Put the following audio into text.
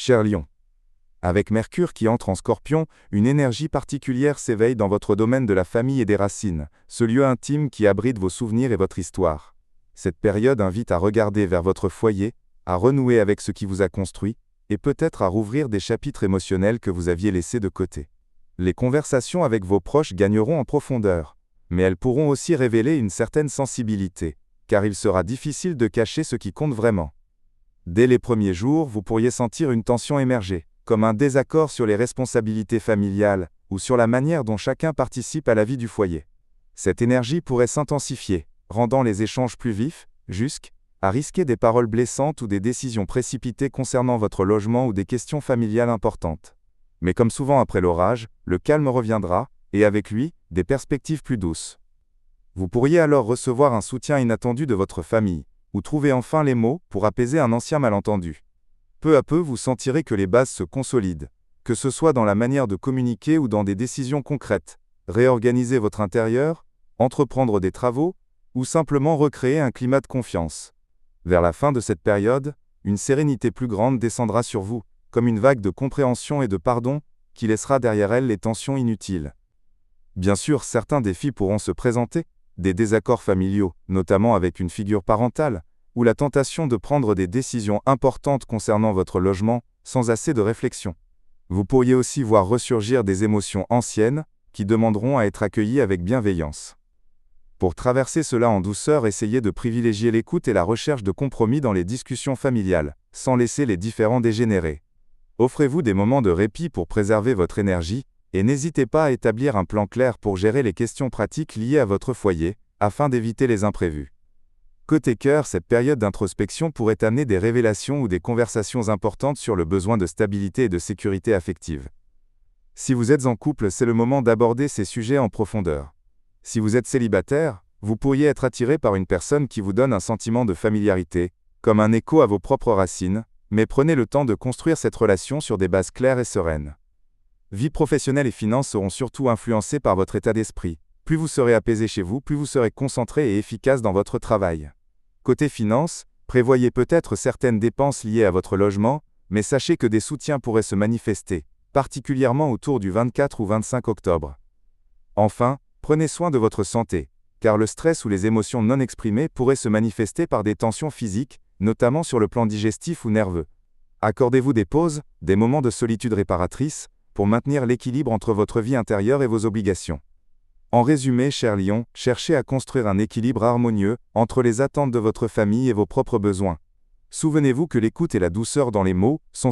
Cher Lion. Avec Mercure qui entre en Scorpion, une énergie particulière s'éveille dans votre domaine de la famille et des racines, ce lieu intime qui abrite vos souvenirs et votre histoire. Cette période invite à regarder vers votre foyer, à renouer avec ce qui vous a construit, et peut-être à rouvrir des chapitres émotionnels que vous aviez laissés de côté. Les conversations avec vos proches gagneront en profondeur, mais elles pourront aussi révéler une certaine sensibilité, car il sera difficile de cacher ce qui compte vraiment. Dès les premiers jours, vous pourriez sentir une tension émerger, comme un désaccord sur les responsabilités familiales, ou sur la manière dont chacun participe à la vie du foyer. Cette énergie pourrait s'intensifier, rendant les échanges plus vifs, à risquer des paroles blessantes ou des décisions précipitées concernant votre logement ou des questions familiales importantes. Mais comme souvent après l'orage, le calme reviendra, et avec lui, des perspectives plus douces. Vous pourriez alors recevoir un soutien inattendu de votre famille, ou trouver enfin les mots pour apaiser un ancien malentendu. Peu à peu, vous sentirez que les bases se consolident, que ce soit dans la manière de communiquer ou dans des décisions concrètes, réorganiser votre intérieur, entreprendre des travaux, ou simplement recréer un climat de confiance. Vers la fin de cette période, une sérénité plus grande descendra sur vous, comme une vague de compréhension et de pardon, qui laissera derrière elle les tensions inutiles. Bien sûr, certains défis pourront se présenter, des désaccords familiaux, notamment avec une figure parentale, ou la tentation de prendre des décisions importantes concernant votre logement, sans assez de réflexion. Vous pourriez aussi voir ressurgir des émotions anciennes, qui demanderont à être accueillies avec bienveillance. Pour traverser cela en douceur, essayez de privilégier l'écoute et la recherche de compromis dans les discussions familiales, sans laisser les différends dégénérer. Offrez-vous des moments de répit pour préserver votre énergie, et n'hésitez pas à établir un plan clair pour gérer les questions pratiques liées à votre foyer, afin d'éviter les imprévus. Côté cœur, cette période d'introspection pourrait amener des révélations ou des conversations importantes sur le besoin de stabilité et de sécurité affective. Si vous êtes en couple, c'est le moment d'aborder ces sujets en profondeur. Si vous êtes célibataire, vous pourriez être attiré par une personne qui vous donne un sentiment de familiarité, comme un écho à vos propres racines, mais prenez le temps de construire cette relation sur des bases claires et sereines. Vie professionnelle et finances seront surtout influencées par votre état d'esprit. Plus vous serez apaisé chez vous, plus vous serez concentré et efficace dans votre travail. Côté finances, prévoyez peut-être certaines dépenses liées à votre logement, mais sachez que des soutiens pourraient se manifester, particulièrement autour du 24 ou 25 octobre. Enfin, prenez soin de votre santé, car le stress ou les émotions non exprimées pourraient se manifester par des tensions physiques, notamment sur le plan digestif ou nerveux. Accordez-vous des pauses, des moments de solitude réparatrice, pour maintenir l'équilibre entre votre vie intérieure et vos obligations. En résumé, cher Lion, cherchez à construire un équilibre harmonieux entre les attentes de votre famille et vos propres besoins. Souvenez-vous que l'écoute et la douceur dans les mots sont